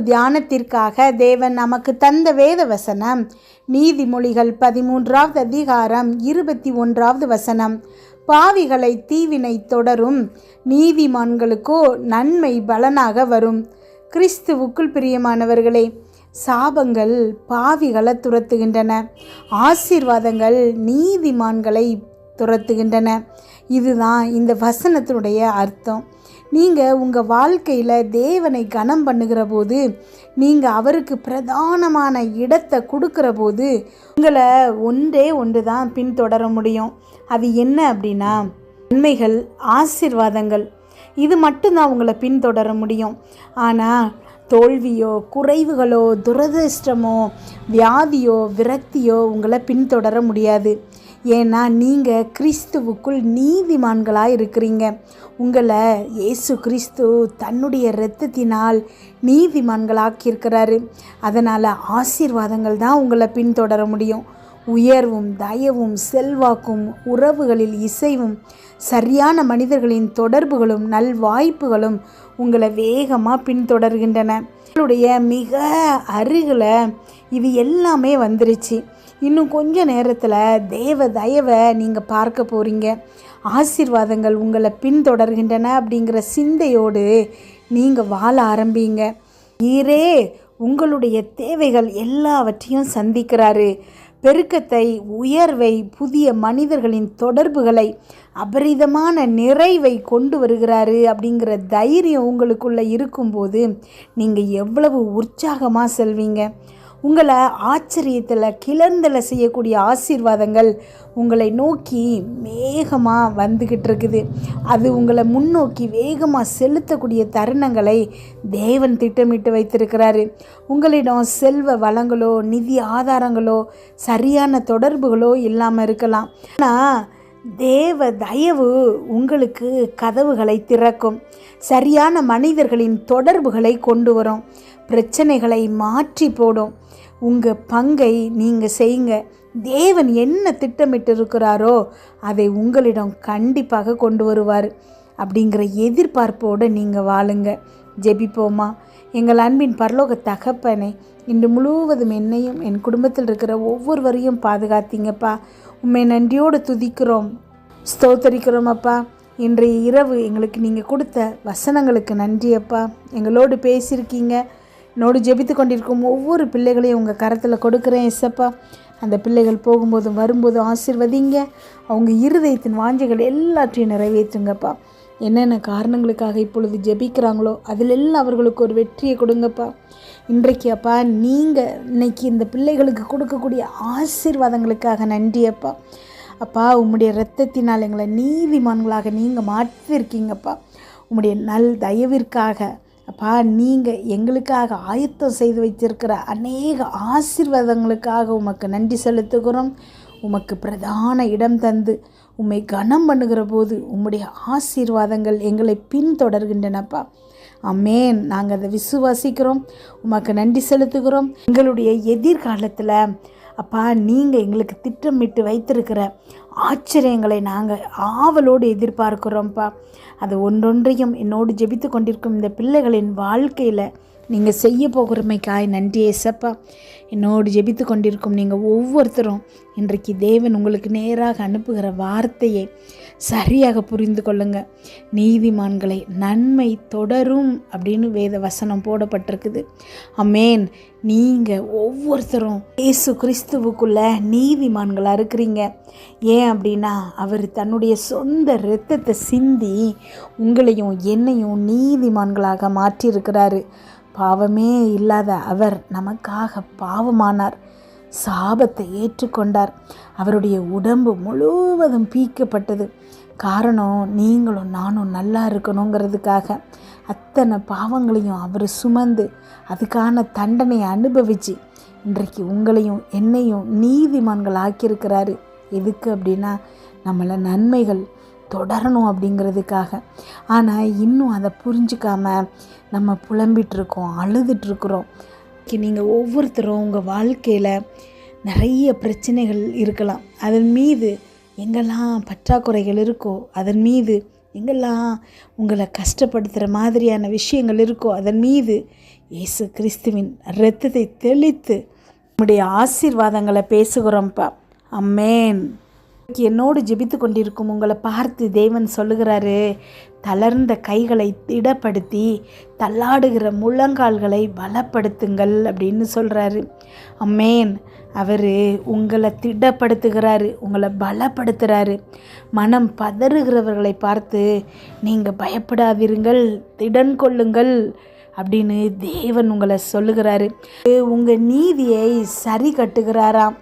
தியானத்திற்காக தேவன் நமக்கு தந்த வேத வசனம் நீதிமொழிகள் 13வது அதிகாரம் 21வது வசனம். பாவிகளை தீவினை தொடரும், நீதிமான்களுக்கோ நன்மை பலனாக வரும். கிறிஸ்துவுக்குள் பிரியமானவர்களே, சாபங்கள் பாவிகளை துரத்துகின்றன, ஆசீர்வாதங்கள் நீதிமான்களை துரத்துகின்றன. இதுதான் இந்த வசனத்தினுடைய அர்த்தம். நீங்கள் உங்கள் வாழ்க்கையில் தேவனை கனம் பண்ணுகிற போது, நீங்கள் அவருக்கு பிரதானமான இடத்தை கொடுக்குற போது உங்களை ஒன்று தான் பின்தொடர முடியும். அது என்ன அப்படின்னா, நன்மைகள், ஆசீர்வாதங்கள். இது மட்டும்தான் உங்களை பின்தொடர முடியும். ஆனால் தோல்வியோ, குறைவுகளோ, துரதிர்ஷ்டமோ, வியாதியோ, விரக்தியோ உங்களை பின்தொடர முடியாது. ஏன்னா நீங்கள் கிறிஸ்துவுக்குள் நீதிமான்களாக இருக்கிறீங்க. உங்களை இயேசு கிறிஸ்து தன்னுடைய இரத்தத்தினால் நீதிமான்களாக்கியிருக்கிறாரு. அதனால் ஆசீர்வாதங்கள் தான் உங்களை பின்தொடர முடியும். உயர்வும், தயவும், செல்வாக்கும், உறவுகளில் இசைவும், சரியான மனிதர்களின் தொடர்புகளும், நல்வாய்ப்புகளும் உங்களை வேகமாக பின்தொடர்கின்றன. உங்களுடைய மிக அருகில் இது எல்லாமே வந்துருச்சு. இன்னும் கொஞ்ச நேரத்தில் தேவ தயவை நீங்கள் பார்க்க போகிறீங்க. ஆசீர்வாதங்கள் உங்களை பின்தொடர்கின்றன அப்படிங்கிற சிந்தையோடு நீங்கள் வாழ ஆரம்பிங்க. நீரே உங்களுடைய தேவைகள் எல்லாவற்றையும் சந்திக்கிறாரு. பெருக்கத்தை, உயர்வை, புதிய மனிதர்களின் தொடர்புகளை, அபரிதமான நிறைவை கொண்டு வருகிறாரு அப்படிங்கிற தைரியம் உங்களுக்குள்ளே இருக்கும்போது நீங்கள் எவ்வளவு உற்சாகமாக செல்வீங்க. உங்களை ஆச்சரியத்தில் கிளர்ந்தலை செய்யக்கூடிய ஆசீர்வாதங்கள் உங்களை நோக்கி வேகமாக வந்துக்கிட்டு இருக்குது. அது உங்களை முன்னோக்கி வேகமாக செலுத்தக்கூடிய தருணங்களை தேவன் திட்டமிட்டு வைத்திருக்கிறாரு. உங்களிடம் செல்வ வளங்களோ, நிதி ஆதாரங்களோ, சரியான தொடர்புகளோ இல்லாமல் இருக்கலாம். ஆனால் தேவ தயவு உங்களுக்கு கதவுகளை திறக்கும். சரியான மனிதர்களின் தொடர்புகளை கொண்டு வரும். பிரச்சனைகளை மாற்றி போடும். உங்கள் பங்கை நீங்கள் செய்யுங்க. தேவன் என்ன திட்டமிட்டு இருக்கிறாரோ அதை உங்களிடம் கண்டிப்பாக கொண்டு வருவார் அப்படிங்கிற எதிர்பார்ப்போடு நீங்கள் வாழுங்க. ஜெபிப்போமா. எங்கள் அன்பின் பரலோக தகப்பனே, இன்று முழுவதும் என்னையும் என் குடும்பத்தில் இருக்கிற ஒவ்வொருவரையும் பாதுகாத்தீங்கப்பா. உண்மை நன்றியோடு துதிக்கிறோம், ஸ்தோத்தரிக்கிறோம் அப்பா. இன்றைய இரவு எங்களுக்கு நீங்கள் கொடுத்த வசனங்களுக்கு நன்றியப்பா. எங்களோடு பேசியிருக்கீங்க. என்னோடு ஜெபித்து கொண்டிருக்கும் ஒவ்வொரு பிள்ளைகளையும் உங்கள் கரத்தில் கொடுக்குறேன் இயேசப்பா. அந்த பிள்ளைகள் போகும்போதும் வரும்போதும் ஆசீர்வதிங்க. அவங்க இருதயத்தின் வாஞ்சைகள் எல்லாற்றையும் நிறைவேற்றுங்கப்பா. என்னென்ன காரணங்களுக்காக இப்பொழுது ஜெபிக்கிறாங்களோ அதிலெல்லாம் அவர்களுக்கு ஒரு வெற்றியை கொடுங்கப்பா. இன்றைக்கு அப்பா, நீங்கள் இன்னைக்கு இந்த பிள்ளைகளுக்கு கொடுக்கக்கூடிய ஆசீர்வாதங்களுக்காக நன்றியப்பா. அப்பா, உம்முடைய இரத்தத்தினால் எங்களை நீதிமான்களாக நீங்கள் மாற்றிருக்கீங்கப்பா. உம்முடைய நல் தயவிற்காக அப்பா, நீங்கள் எங்களுக்காக ஆயத்தம் செய்து வைத்திருக்கிற அநேக ஆசீர்வாதங்களுக்காக உமக்கு நன்றி செலுத்துகிறோம். உமக்கு பிரதான இடம் தந்து உம்மை கனம் பண்ணுகிற போது உம்முடைய ஆசீர்வாதங்கள் எங்களை பின்தொடர்கின்றனப்பா. ஆமென். நாங்கள் அதை விசுவாசிக்கிறோம். உமக்கு நன்றி செலுத்துகிறோம். எங்களுடைய எதிர்காலத்தில் அப்பா, நீங்கள் எங்களுக்கு திட்டமிட்டு வைத்திருக்கிற ஆச்சரியங்களை நாங்கள் ஆவலோடு எதிர்பார்க்குறோம்ப்பா. அது ஒன்றொன்றையும் என்னோடு ஜெபித்து கொண்டிருக்கும் இந்த பிள்ளைகளின் வாழ்க்கையில் நீங்கள் செய்ய போகிறமைக்காய் நன்றி ஏசப்பா. என்னோடு ஜெபித்து கொண்டிருக்கும் நீங்கள் ஒவ்வொருத்தரும் இன்றைக்கு தேவன் உங்களுக்கு நேராக அனுப்புகிற வார்த்தையை சரியாக புரிந்து கொள்ளுங்க. நீதிமான்களை நன்மை தொடரும் அப்படின்னு வேத வசனம் போடப்பட்டிருக்குது. ஆமென். நீங்கள் ஒவ்வொருத்தரும் இயேசு கிறிஸ்துவுக்குள்ள நீதிமான்களாக இருக்கிறீங்க. ஏன் அப்படின்னா, அவர் தன்னுடைய சொந்த இரத்தத்தை சிந்தி உங்களையும் என்னையும் நீதிமான்களாக மாற்றியிருக்கிறாரு. பாவமே இல்லாத அவர் நமக்காக பாவமானார், சாபத்தை ஏற்றுக்கொண்டார். அவருடைய உடம்பு முழுவதும் பீக்கப்பட்டது. காரணம், நீங்களும் நானும் நல்லா இருக்கணுங்கிறதுக்காக. அத்தனை பாவங்களையும் அவர் சுமந்து அதுக்கான தண்டனையை அனுபவித்து இன்றைக்கு உங்களையும் என்னையும் நீதிமான்கள் ஆக்கியிருக்கிறாரு. எதுக்கு அப்படின்னா, நம்மளை நன்மைகள் தொடரணும் அப்படிங்கிறதுக்காக. ஆனால் இன்னும் அதை புரிஞ்சிக்காம நம்ம புலம்பிகிட்ருக்கோம், அழுதுட்ருக்குறோம். நீங்கள் ஒவ்வொருத்தரும் உங்கள் வாழ்க்கையில் நிறைய பிரச்சனைகள் இருக்கலாம். அதன் மீது எங்கெல்லாம் பற்றாக்குறைகள் இருக்கோ, அதன் மீது எங்கெல்லாம் உங்களை கஷ்டப்படுத்துகிற மாதிரியான விஷயங்கள் இருக்கோ, அதன் மீது இயேசு கிறிஸ்துவின் இரத்தத்தை தெளித்து நம்முடைய ஆசீர்வாதங்களை பேசுகிறோம்ப்பா. அம்மேன். என்னோடு ஜெபித்து கொண்டிருக்கும் உங்களை பார்த்து தேவன் சொல்லுகிறாரு, தளர்ந்த கைகளை திடப்படுத்தி தள்ளாடுகிற முழங்கால்களை பலப்படுத்துங்கள் அப்படின்னு சொல்கிறாரு. அம்மேன். அவர் உங்களை திடப்படுத்துகிறாரு, உங்களை பலப்படுத்துகிறாரு. மனம் பதறுகிறவர்களை பார்த்து நீங்கள் பயப்படாதீர்கள், திடன் கொள்ளுங்கள் அப்படின்னு தேவன் உங்களை சொல்லுகிறாரு. உங்கள் நீதியை சரி கட்டுகிறாராம்,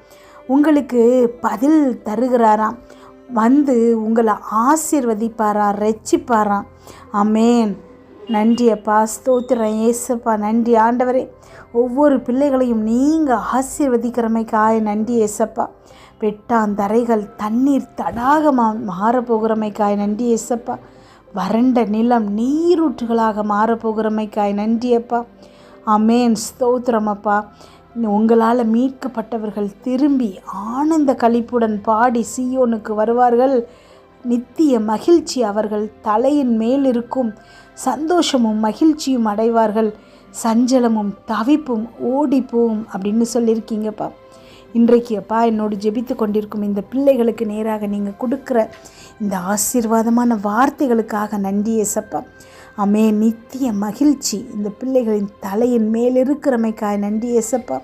உங்களுக்கு பதில் தருகிறாராம், வந்து உங்களை ஆசீர்வதிப்பாராம், ரட்சிப்பாராம். ஆமேன். நன்றி அப்பா, ஸ்தோத்திரம் ஏசப்பா. நன்றி ஆண்டவரே. ஒவ்வொரு பிள்ளைகளையும் நீங்கள் ஆசீர்வதிக்கிறமைக்காய் நன்றி ஏசப்பா. வெட்டாந்தரைகள் தண்ணீர் தடாகமாக மாறப்போகிறமைக்காய் நன்றி ஏசப்பா. வறண்ட நிலம் நீரூற்றுகளாக மாறப்போகிறமைக்காய் நன்றி அப்பா. ஆமேன். ஸ்தோத்திரம் அப்பா. உங்களால் மீட்கப்பட்டவர்கள் திரும்பி ஆனந்த களிப்புடன் பாடி சீயோனுக்கு வருவார்கள். நித்திய மகிழ்ச்சி அவர்கள் தலையின் மேல் இருக்கும். சந்தோஷமும் மகிழ்ச்சியும் அடைவார்கள். சஞ்சலமும் தவிப்பும் ஓடிப்போம் அப்படின்னு சொல்லியிருக்கீங்கப்பா. இன்றைக்கு அப்பா என்னோடு ஜெபித்து கொண்டிருக்கும் இந்த பிள்ளைகளுக்கு நேராக நீங்கள் கொடுக்குற இந்த ஆசீர்வாதமான வார்த்தைகளுக்காக நன்றி ஏசப்பா. அமே நித்திய மகிழ்ச்சி இந்த பிள்ளைகளின் தலையின் மேல் இருக்கிறமைக்காய் நன்றி ஏசப்பா.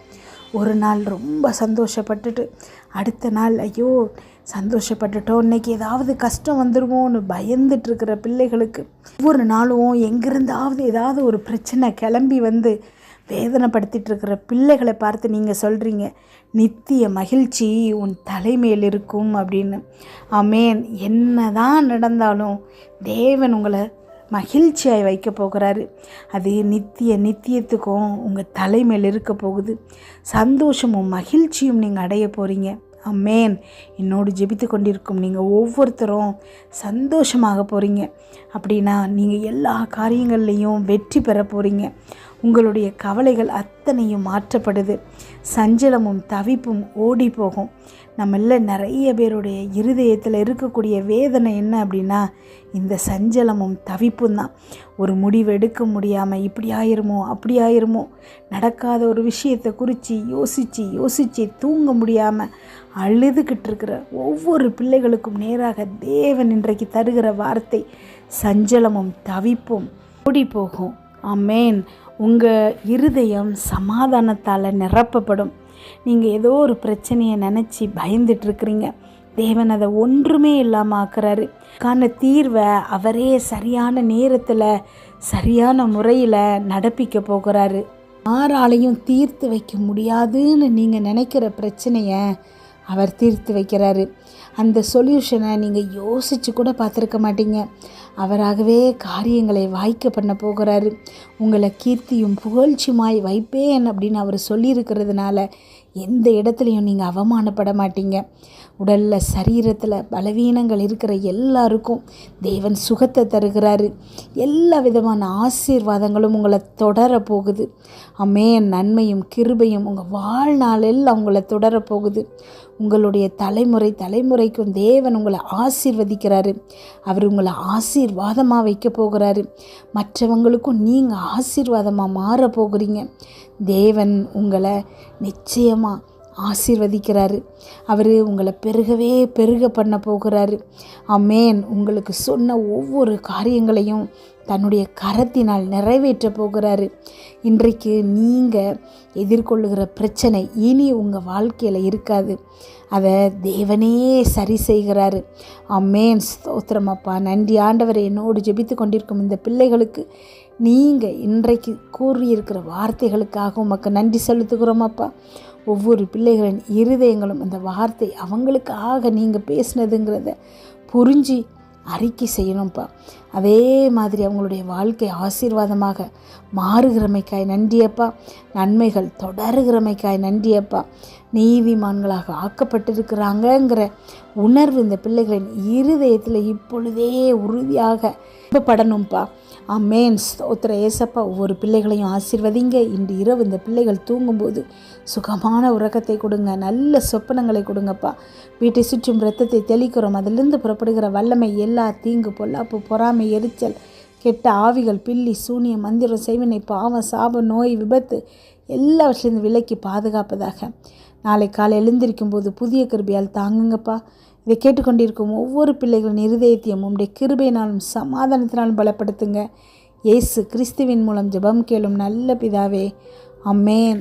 ஒரு நாள் ரொம்ப சந்தோஷப்பட்டுட்டு அடுத்த நாள் ஐயோ சந்தோஷப்பட்டுட்டோம், இன்றைக்கி ஏதாவது கஷ்டம் வந்துடுமோன்னு பயந்துட்டுருக்கிற பிள்ளைகளுக்கு ஒவ்வொரு நாளும் எங்கிருந்தாவது ஏதாவது ஒரு பிரச்சனை கிளம்பி வந்து வேதனைப்படுத்திகிட்ருக்கிற பிள்ளைகளை பார்த்து நீங்கள் சொல்கிறீங்க, நித்திய மகிழ்ச்சி உன் தலைமையில் இருக்கும் அப்படின்னு. ஆமேன். என்ன தான் நடந்தாலும் தேவன் உங்களை மகிழ்ச்சியாய் வைக்க போகிறாரு. அது நித்தியத்துக்கும் உங்கள் தலைமையில் இருக்க போகுது. சந்தோஷமும் மகிழ்ச்சியும் நீங்கள் அடைய போகிறீங்க. அம்மேன். என்னோடு ஜெபித்து கொண்டிருக்கும் நீங்கள் ஒவ்வொருத்தரும் சந்தோஷமாக போகிறீங்க. அப்படின்னா நீங்கள் எல்லா காரியங்கள்லேயும் வெற்றி பெற போகிறீங்க. உங்களுடைய கவலைகள் அத்தனையும் மாற்றப்படுது. சஞ்சலமும் தவிப்பும் ஓடி போகும். நம்மள நிறைய பேருடைய இருதயத்தில் இருக்கக்கூடிய வேதனை என்ன அப்படின்னா இந்த சஞ்சலமும் தவிப்பும் தான். ஒரு முடிவு எடுக்க முடியாமல் இப்படி ஆயிருமோ அப்படி ஆயிருமோ, நடக்காத ஒரு விஷயத்தை குறித்து யோசித்து தூங்க முடியாமல் அழுதுகிட்டு இருக்கிற ஒவ்வொரு பிள்ளைகளுக்கும் நேராக தேவன் இன்றைக்கு தருகிற வார்த்தை, சஞ்சலமும் தவிப்பும் ஓடி போகும். ஆமேன். உங்கள் இருதயம் சமாதானத்தால் நிரப்பப்படும். நீங்கள் ஏதோ ஒரு பிரச்சனையை நினச்சி பயந்துட்டுருக்குறீங்க, தேவன் அதை ஒன்றுமே இல்லாமல் ஆக்குறாரு. கான தீர்வை அவரே சரியான நேரத்தில் சரியான முறையில் நடப்பிக்க போகிறாரு. யாராலையும் தீர்த்து வைக்க முடியாதுன்னு நீங்கள் நினைக்கிற பிரச்சனையை அவர் தீர்த்து வைக்கிறாரு. அந்த சொல்யூஷனை நீங்கள் யோசித்து கூட பார்த்துருக்க மாட்டீங்க. அவராகவே காரியங்களை வாய்க்க பண்ண போகிறாரு. உங்களை கீர்த்தியும் புகழ்ச்சியுமாய் வைப்பேன் அப்படின்னு அவர் சொல்லியிருக்கிறதுனால எந்த இடத்துலையும் நீங்கள் அவமானப்பட மாட்டீங்க. உடலில் சரீரத்தில் பலவீனங்கள் இருக்கிற எல்லாருக்கும் தேவன் சுகத்தை தருகிறாரு. எல்லா விதமான ஆசீர்வாதங்களும் உங்களை தொடர போகுது. அமேன். நன்மையும் கிருபையும் உங்கள் வாழ்நாளெல்லாம் உங்களை தொடர போகுது. உங்களுடைய தலைமுறைக்கும் தேவன் உங்களை ஆசீர்வதிக்கிறாரு. அவர் உங்களை ஆசீர்வாதமாக வைக்க போகிறாரு. மற்றவங்களுக்கும் நீங்கள் ஆசீர்வாதமாக மாற போகிறீங்க. தேவன் உங்களை நிச்சயமாக ஆசீர்வதிக்கிறாரு. அவர் உங்களை பெருக பண்ண போகிறாரு. ஆமேன். உங்களுக்கு சொன்ன ஒவ்வொரு காரியங்களையும் தன்னுடைய கரத்தினால் நிறைவேற்ற போகிறாரு. இன்றைக்கு நீங்கள் எதிர்கொள்ளுகிற பிரச்சனை இனி உங்கள் வாழ்க்கையில் இருக்காது. அதை தேவனே சரி செய்கிறாரு. ஆமேன். ஸ்தோத்திரமப்பா. நன்றி ஆண்டவரை. என்னோடு ஜெபித்து கொண்டிருக்கும் இந்த பிள்ளைகளுக்கு நீங்கள் இன்றைக்கு கூறியிருக்கிற வார்த்தைகளுக்காக உமக்கு நன்றி செலுத்துகிறோமப்பா. ஒவ்வொரு பிள்ளைகளின் இருதயங்களும் அந்த வார்த்தை அவங்களுக்காக நீங்கள் பேசினதுங்கிறத புரிஞ்சு அறிக்கை செய்யணும்ப்பா. அதே மாதிரி அவங்களுடைய வாழ்க்கை ஆசீர்வாதமாக மாறுகிறமைக்காய் நன்றியப்பா. நன்மைகள் தொடருகிறமைக்காய் நன்றியப்பா. நீதிமான்களாக ஆக்கப்பட்டிருக்கிறாங்கங்கிற உணர்வு இந்த பிள்ளைகளின் இருதயத்தில் இப்பொழுதே உறுதியாக படணும்ப்பா. ஆமேன். ஸ்தோத்திர ஏசப்பா. ஒவ்வொரு பிள்ளைகளையும் ஆசீர்வதிங்க. இன்று இரவு இந்த பிள்ளைகள் தூங்கும்போது சுகமான உறக்கத்தை கொடுங்க, நல்ல சொப்பனங்களை கொடுங்கப்பா. வீட்டை சுற்றும் இரத்தத்தை தெளிக்கிறோம். அதிலிருந்து புறப்படுகிற வல்லமை எல்லா தீங்கு பொல்லாப்பு பொறாமை எரிச்சல் கெட்ட ஆவிகள், பில்லி, சூனியம், மந்திரம், செய்வினை, பாவம், சாபம், நோய், விபத்து எல்லாவற்றிலிருந்து விலக்கி பாதுகாப்பதாக. நாளை காலை எழுந்திருக்கும் போது புதிய கிருபையால் தாங்குங்கப்பா. இதை கேட்டுக்கொண்டிருக்கும் ஒவ்வொரு பிள்ளைகளின் இருதயத்தையும் உம்முடைய கிருபையினாலும் சமாதானத்தினாலும் பலப்படுத்துங்க. இயேசு கிறிஸ்துவின் மூலம் ஜெபம் கேளும் நல்ல பிதாவே, ஆமென்.